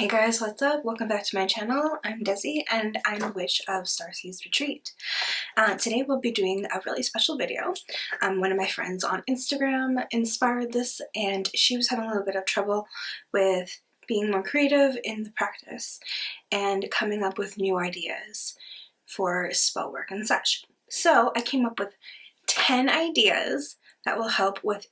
Hey guys, what's up? Welcome back to my channel. I'm Dezi and I'm a witch of Starsea's Retreat. Today we'll be doing a really special video. One of my friends on Instagram inspired this and she was having a little bit of trouble with being more creative in the practice and coming up with new ideas for spell work and such. So I came up with 10 ideas that will help with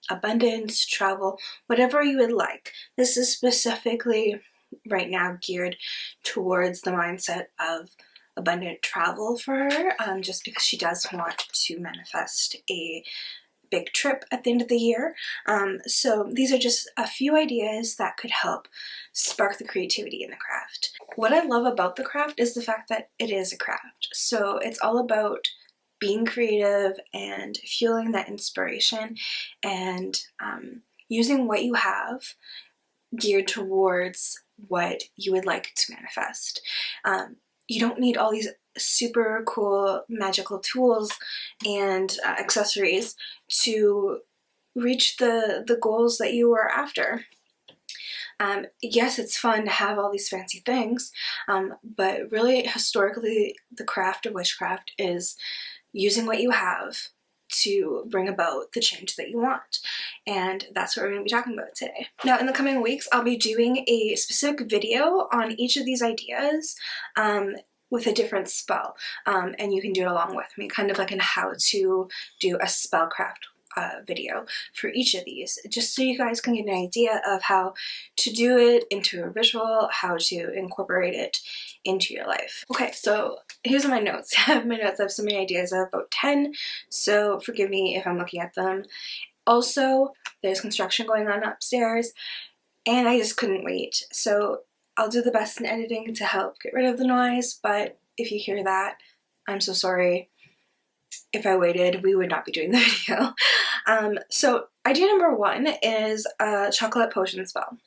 abundance, travel, whatever you would like. This is specifically right now geared towards the mindset of abundant travel for her, just because she does want to manifest a big trip at the end of the year. So these are just a few ideas that could help spark the creativity in the craft. What I love about the craft is the fact that it is a craft. So it's all about being creative and fueling that inspiration and using what you have geared towards what you would like to manifest. You don't need all these super cool magical tools and accessories to reach the goals that you are after. Yes, it's fun to have all these fancy things, but really historically the craft of witchcraft is using what you have to bring about the change that you want. And that's what we're going to be talking about today. Now, in the coming weeks, I'll be doing a specific video on each of these ideas with a different spell. And you can do it along with me, kind of like in how to do a spellcraft video for each of these, just so you guys can get an idea of how to do it into a ritual, how to incorporate it into your life. Okay, so here's my notes. I have so many ideas. I have about 10, so forgive me if I'm looking at them. Also, there's construction going on upstairs, and I just couldn't wait. So I'll do the best in editing to help get rid of the noise, but if you hear that, I'm so sorry. If I waited, we would not be doing the video. So idea number 1 is a chocolate potion spell.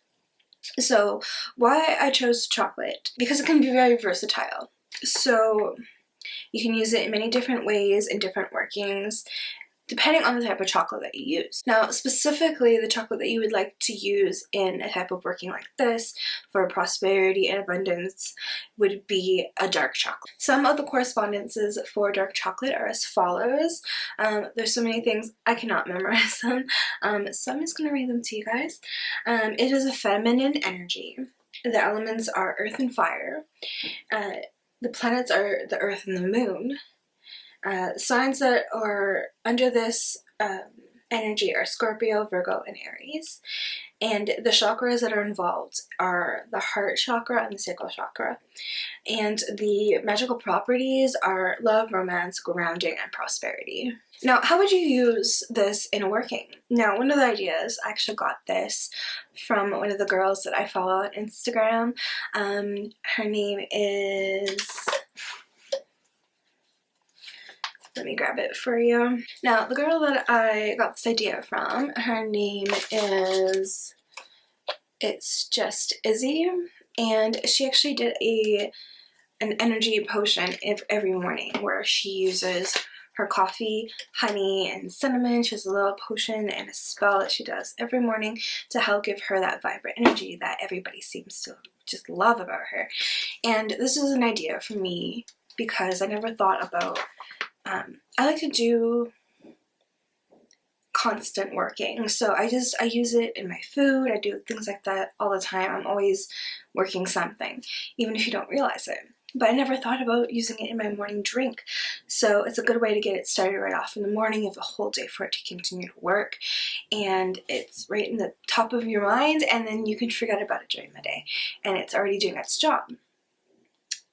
So why I chose chocolate? Because it can be very versatile. So you can use it in many different ways, in different workings, depending on the type of chocolate that you use. Now, specifically, the chocolate that you would like to use in a type of working like this for prosperity and abundance would be a dark chocolate. Some of the correspondences for dark chocolate are as follows. There's so many things, I cannot memorize them, so I'm just going to read them to you guys. It is a feminine energy. The elements are earth and fire. The planets are the earth and the moon. Signs that are under this energy are Scorpio, Virgo, and Aries. And the chakras that are involved are the heart chakra and the sacral chakra. And the magical properties are love, romance, grounding, and prosperity. Now, how would you use this in a working? Now, one of the ideas, I actually got this from one of the girls that I follow on Instagram. Her name is... Let me grab it for you. Now, the girl that I got this idea from, her name is, it's just Izzy, and she actually did an energy potion every morning where she uses her coffee, honey, and cinnamon. She has a little potion and a spell that she does every morning to help give her that vibrant energy that everybody seems to just love about her. And this is an idea for me because I never thought about I like to do constant working, so I use it in my food. I do things like that all the time. I'm always working something, even if you don't realize it. But I never thought about using it in my morning drink, so it's a good way to get it started right off in the morning. You have a whole day for it to continue to work, and it's right in the top of your mind, and then you can forget about it during the day, and it's already doing its job.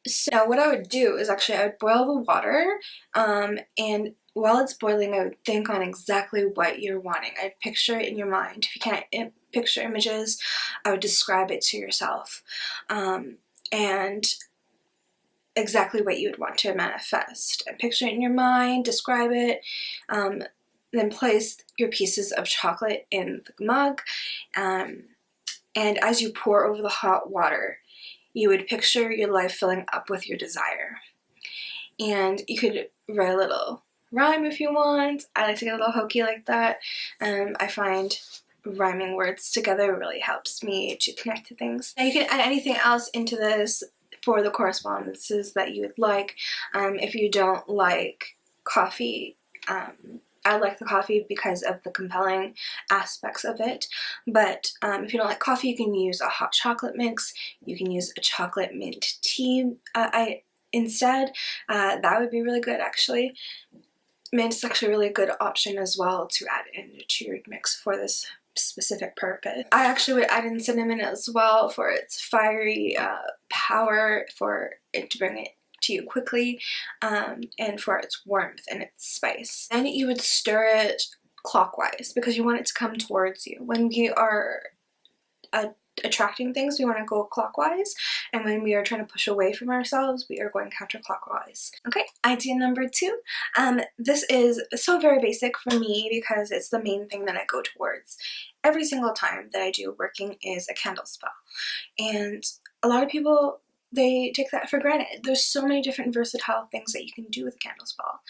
So what I would do is actually I would boil the water, and while it's boiling I would think on exactly what you're wanting. I'd picture it in your mind. If you can't picture images, I would describe it to yourself, and exactly what you would want to manifest. And picture it in your mind, describe it, then place your pieces of chocolate in the mug, and as you pour over the hot water, you would picture your life filling up with your desire. And you could write a little rhyme if you want. I like to get a little hokey like that. I find rhyming words together really helps me to connect to things. Now you can add anything else into this for the correspondences that you would like. If you don't like coffee, I like the coffee because of the compelling aspects of it, but if you don't like coffee, you can use a hot chocolate mix. You can use a chocolate mint tea instead. That would be really good, actually. Mint is actually a really good option as well to add into your mix for this specific purpose. I actually would add in cinnamon as well for its fiery power, for it to bring it to you quickly, and for its warmth and its spice. Then you would stir it clockwise because you want it to come towards you. When we are attracting things, we want to go clockwise, and when we are trying to push away from ourselves, we are going counterclockwise. Okay, idea number 2. This is so very basic for me because it's the main thing that I go towards every single time that I do working is a candle spell, and a lot of people, they take that for granted. There's so many different versatile things that you can do with a candle spell.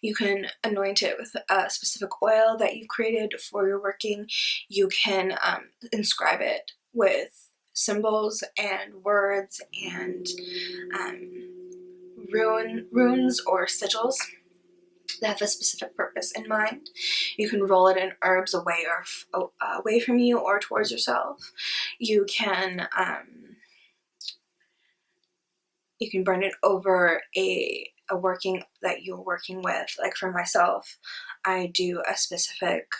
You can anoint it with a specific oil that you've created for your working. You can inscribe it with symbols and words and runes or sigils that have a specific purpose in mind. You can roll it in herbs away from you or towards yourself. You can burn it over a working that you're working with. Like for myself, I do a specific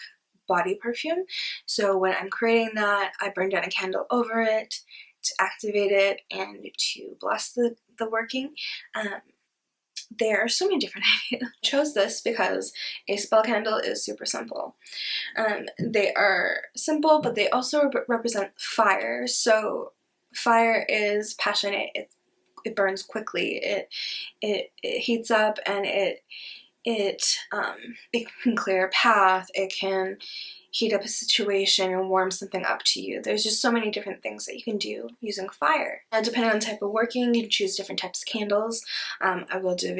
body perfume, so when I'm creating that, I burn down a candle over it to activate it and to bless the working. There are so many different ideas. I chose this because a spell candle is super simple. They are simple, but they also represent fire. So fire is passionate. It burns quickly. It heats up, and it can clear a path. It can heat up a situation and warm something up to you. There's just so many different things that you can do using fire. Now, depending on the type of working, you can choose different types of candles. I will do a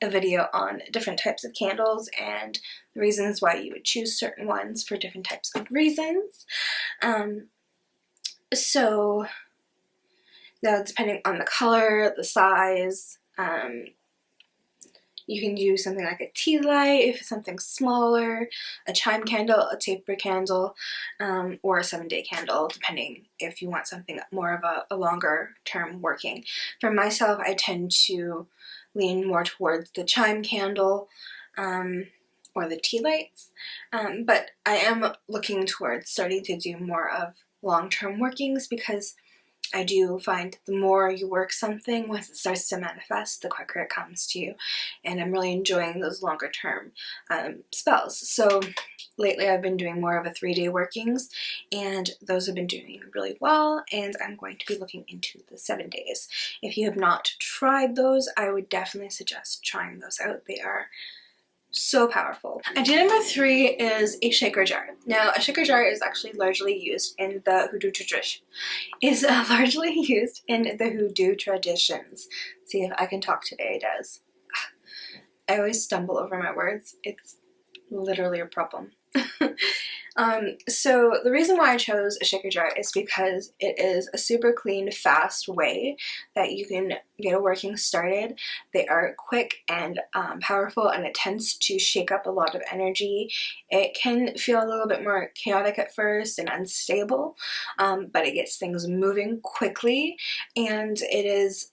video on different types of candles and the reasons why you would choose certain ones for different types of reasons. So now, depending on the color, the size, you can use something like a tea light if it's something smaller, a chime candle, a taper candle, or a 7-day candle, depending if you want something more of a longer term working. For myself, I tend to lean more towards the chime candle or the tea lights, but I am looking towards starting to do more of long-term workings because I do find the more you work something, once it starts to manifest, the quicker it comes to you, and I'm really enjoying those longer term spells. So lately I've been doing more of a 3-day workings, and those have been doing really well, and I'm going to be looking into the 7 days. If you have not tried those, I would definitely suggest trying those out. They are so powerful. Idea number 3 is a shaker jar. Now, a shaker jar is actually largely used in the hoodoo tradition. See if I can talk today, Des. I always stumble over my words. It's literally a problem. So the reason why I chose a shaker jar is because it is a super clean, fast way that you can get a working started. They are quick and powerful, and it tends to shake up a lot of energy. It can feel a little bit more chaotic at first and unstable, but it gets things moving quickly, and it is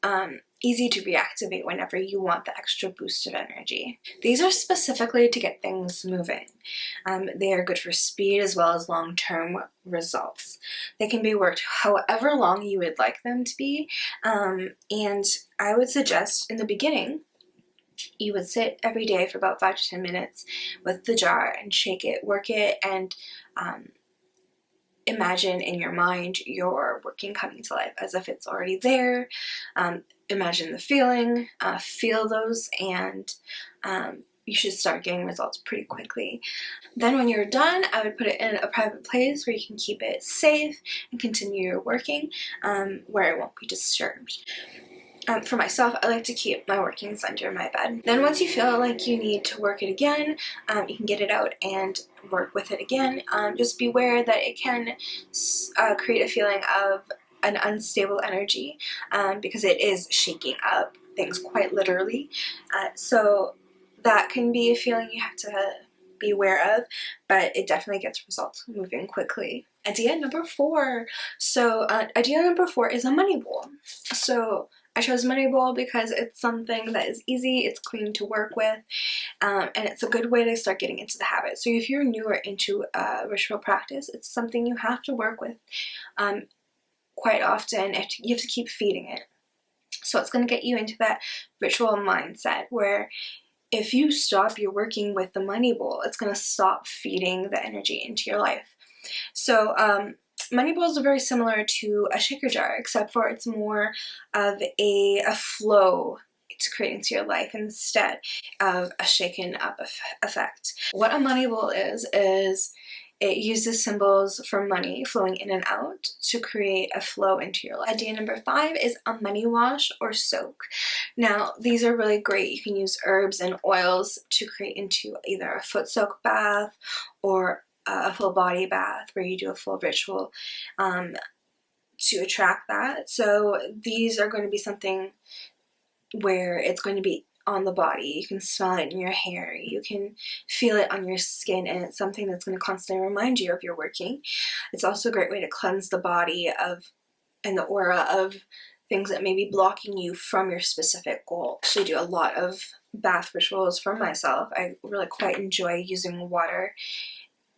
easy to reactivate whenever you want the extra boost of energy. These are specifically to get things moving. They are good for speed as well as long-term results. They can be worked however long you would like them to be, and I would suggest in the beginning you would sit every day for about 5 to 10 minutes with the jar and shake it, work it, and imagine in your mind your working coming to life as if it's already there. Imagine the feeling, feel those, and you should start getting results pretty quickly. Then when you're done, I would put it in a private place where you can keep it safe and continue your working, where it won't be disturbed. For myself, I like to keep my workings under my bed. Then once you feel like you need to work it again, you can get it out and work with it again. Just beware that it can create a feeling of an unstable energy, because it is shaking up things quite literally. So that can be a feeling you have to be aware of, but it definitely gets results moving quickly. Idea number 4. So idea number 4 is a money bowl. So I chose money bowl because it's something that is easy, it's clean to work with, and it's a good way to start getting into the habit. So if you're newer into ritual practice, it's something you have to work with quite often. You have to keep feeding it. So it's going to get you into that ritual mindset where if you stop your working with the money bowl, it's going to stop feeding the energy into your life. So money bowls are very similar to a shaker jar, except for it's more of a flow to create into your life instead of a shaken up effect. What a money bowl is it uses symbols for money flowing in and out to create a flow into your life. Idea number 5 is a money wash or soak. Now, these are really great. You can use herbs and oils to create into either a foot soak bath or a full body bath where you do a full ritual to attract that. So these are going to be something where it's going to be on the body. You can smell it in your hair, you can feel it on your skin, and it's something that's going to constantly remind you of your working. It's also a great way to cleanse the body and the aura of things that may be blocking you from your specific goal. I actually do a lot of bath rituals for myself. I really quite enjoy using water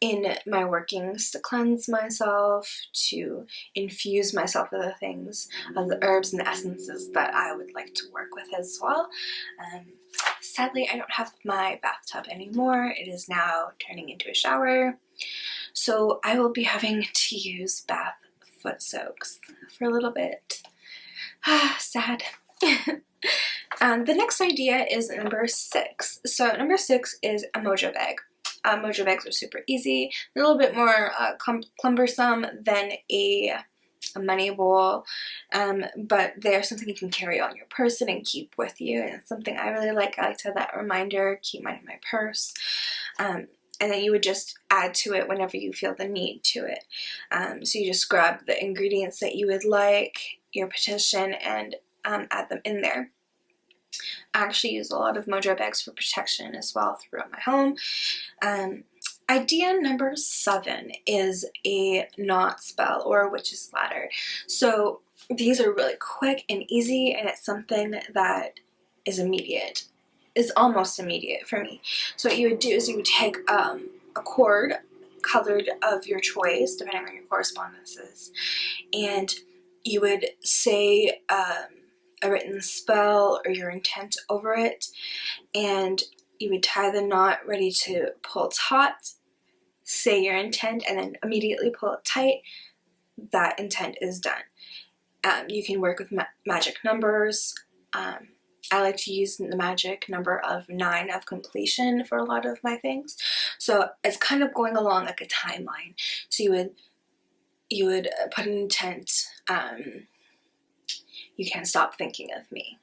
in my workings to cleanse myself, to infuse myself with the things of the herbs and the essences that I would like to work with as well. Sadly, I don't have my bathtub anymore. It is now turning into a shower, so I will be having to use bath foot soaks for a little bit. Sad. The next idea is number 6. So number 6 is a Mojo Bag. Mojo bags are super easy. They're a little bit more cumbersome than a money bowl, but they're something you can carry on your person and keep with you, and it's something I really like. I like to have that reminder, keep mine in my purse, and then you would just add to it whenever you feel the need to it. So you just grab the ingredients that you would like, your petition, and add them in there. I actually use a lot of Mojo bags for protection as well throughout my home. Idea number 7 is a knot spell or a witch's ladder. So these are really quick and easy, and it's something that is immediate. It's almost immediate for me. So what you would do is you would take a cord colored of your choice, depending on your correspondences, and you would say a written spell or your intent over it, and you would tie the knot ready to pull taut, say your intent, and then immediately pull it tight. That intent is done. You can work with magic numbers. I like to use the magic number of 9 of completion for a lot of my things. So it's kind of going along like a timeline. So you would put an intent. You can't stop thinking of me.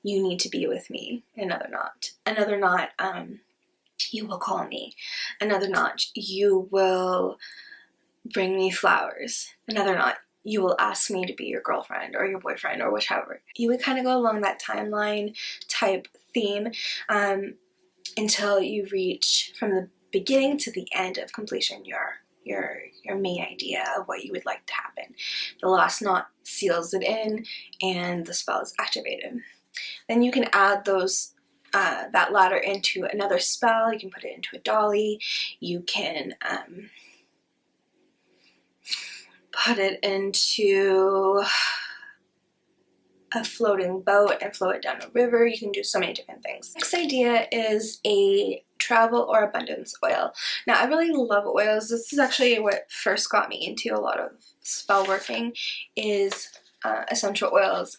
You need to be with me. Another knot. Another knot, you will call me. Another knot, you will bring me flowers. Another knot, you will ask me to be your girlfriend or your boyfriend or whichever. You would kind of go along that timeline type theme until you reach from the beginning to the end of completion your main idea of what you would like to happen. The last knot seals it in and the spell is activated. Then you can add those that ladder into another spell. You can put it into a dolly. You can put it into a floating boat and float it down a river. You can do so many different things. Next idea is a travel or abundance oil. Now, I really love oils. This is actually what first got me into a lot of spell working, is essential oils.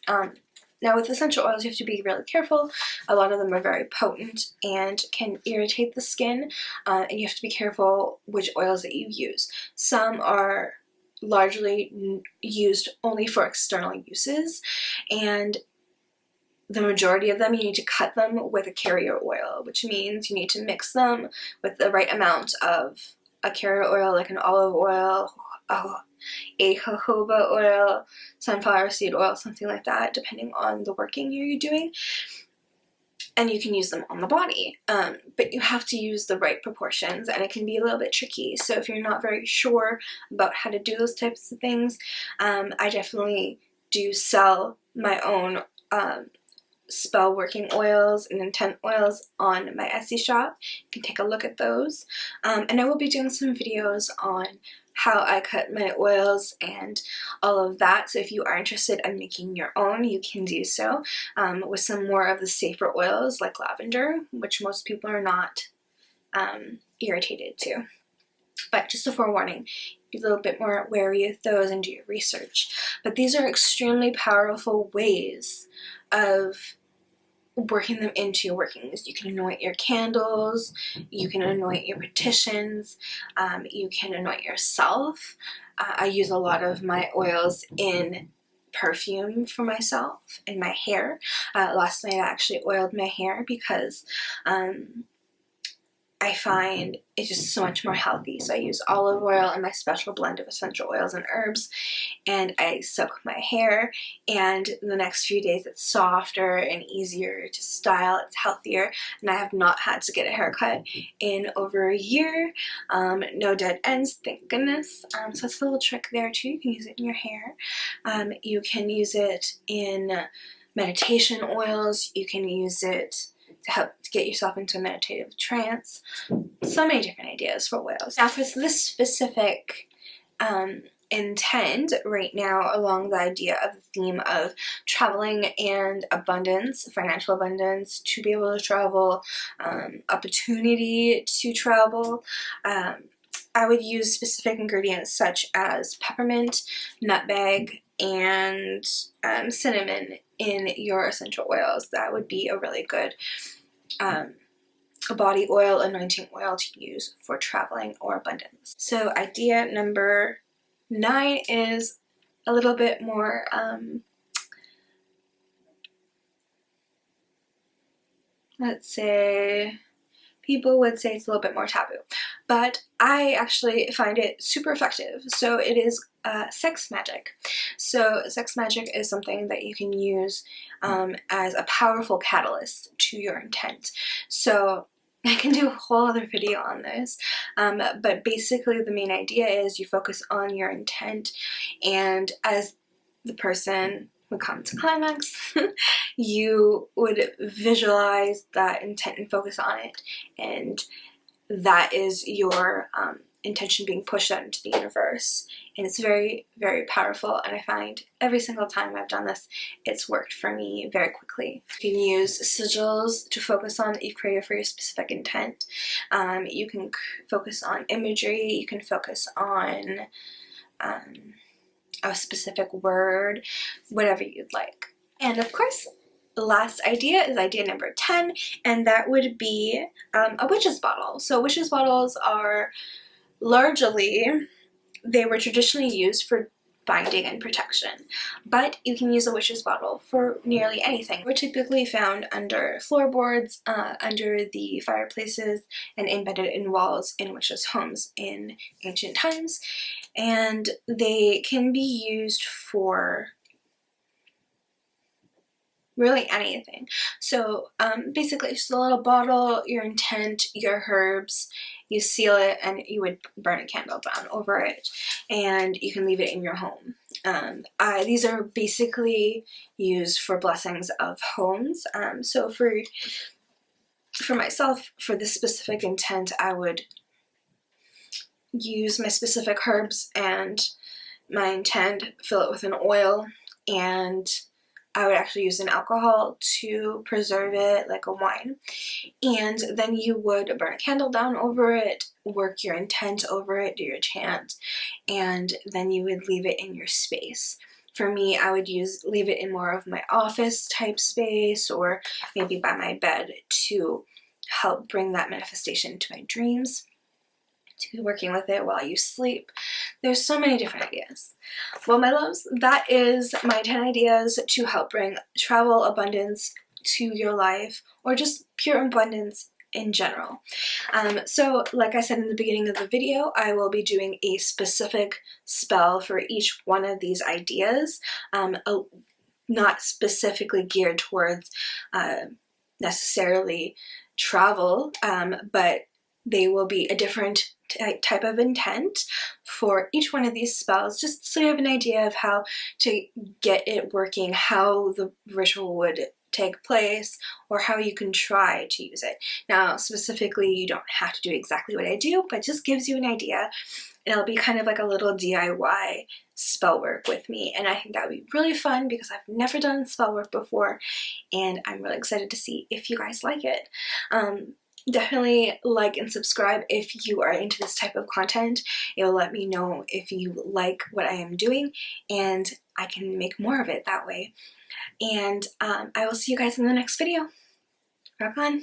Now, with essential oils, you have to be really careful. A lot of them are very potent and can irritate the skin, and you have to be careful which oils that you use. Some are largely used only for external uses, and the majority of them, you need to cut them with a carrier oil, which means you need to mix them with the right amount of a carrier oil, like an olive oil, a jojoba oil, sunflower seed oil, something like that, depending on the working you're doing. And you can use them on the body, but you have to use the right proportions, and it can be a little bit tricky. So if you're not very sure about how to do those types of things, I definitely do sell my own spell working oils and intent oils on my Etsy shop. You can take a look at those, and I will be doing some videos on how I cut my oils and all of that. So if you are interested in making your own, you can do so with some more of the safer oils like lavender, which most people are not irritated to. But just a forewarning, be a little bit more wary of those and do your research. But these are extremely powerful ways of working them into your workings. You can anoint your candles, you can anoint your petitions, you can anoint yourself. I use a lot of my oils in perfume for myself and my hair. Last night I actually oiled my hair because I find it's just so much more healthy. So I use olive oil and my special blend of essential oils and herbs, and I soak my hair, and the next few days it's softer and easier to style, it's healthier, and I have not had to get a haircut in over a year. No dead ends, thank goodness. So it's a little trick there too. You can use it in your hair. You can use it in meditation oils. You can use it to help to get yourself into a meditative trance. So many different ideas for oils. Now for this specific intent right now, along the idea of the theme of traveling and abundance, financial abundance, to be able to travel, opportunity to travel, I would use specific ingredients such as peppermint, nutmeg, and cinnamon in your essential oils. That would be a really good body oil, anointing oil to use for traveling or abundance. So idea number 9 is a little bit more let's say, people would say it's a little bit more taboo, but I actually find it super effective. So it is sex magic. So sex magic is something that you can use as a powerful catalyst to your intent. So I can do a whole other video on this, but basically the main idea is you focus on your intent, and as the person would come to climax, you would visualize that intent and focus on it, and that is your intention being pushed out into the universe. And it's very, very powerful, and I find every single time I've done this, it's worked for me very quickly. You can use sigils to focus on that you've created for your specific intent. You can focus on imagery, you can focus on a specific word, whatever you'd like. And of course, the last idea is idea number 10, and that would be a witch's bottle. So witch's bottles are largely, they were traditionally used for binding and protection, but you can use a witch's bottle for nearly anything. We're typically found under floorboards, under the fireplaces, and embedded in walls in witches' homes in ancient times, and they can be used for really anything. So basically it's just a little bottle, your intent, your herbs, you seal it, and you would burn a candle down over it, and you can leave it in your home. These are basically used for blessings of homes. So for myself, for this specific intent, I would use my specific herbs and my intent, fill it with an oil, and I would actually use an alcohol to preserve it, like a wine. And then you would burn a candle down over it, work your intent over it, do your chant, and then you would leave it in your space. For me, I would leave it in more of my office type space, or maybe by my bed, to help bring that manifestation to my dreams. to be working with it while you sleep. There's so many different ideas. Well, my loves, that is my 10 ideas to help bring travel abundance to your life, or just pure abundance in general. So like I said in the beginning of the video, I will be doing a specific spell for each one of these ideas, not specifically geared towards necessarily travel, but they will be a different type of intent for each one of these spells, just so you have an idea of how to get it working, how the ritual would take place, or how you can try to use it. Now, specifically, you don't have to do exactly what I do, but just gives you an idea. And it'll be kind of like a little DIY spell work with me, and I think that would be really fun because I've never done spell work before, and I'm really excited to see if you guys like it. Definitely like and subscribe if you are into this type of content. It will let me know if you like what I am doing, and I can make more of it that way. And I will see you guys in the next video. Rock on!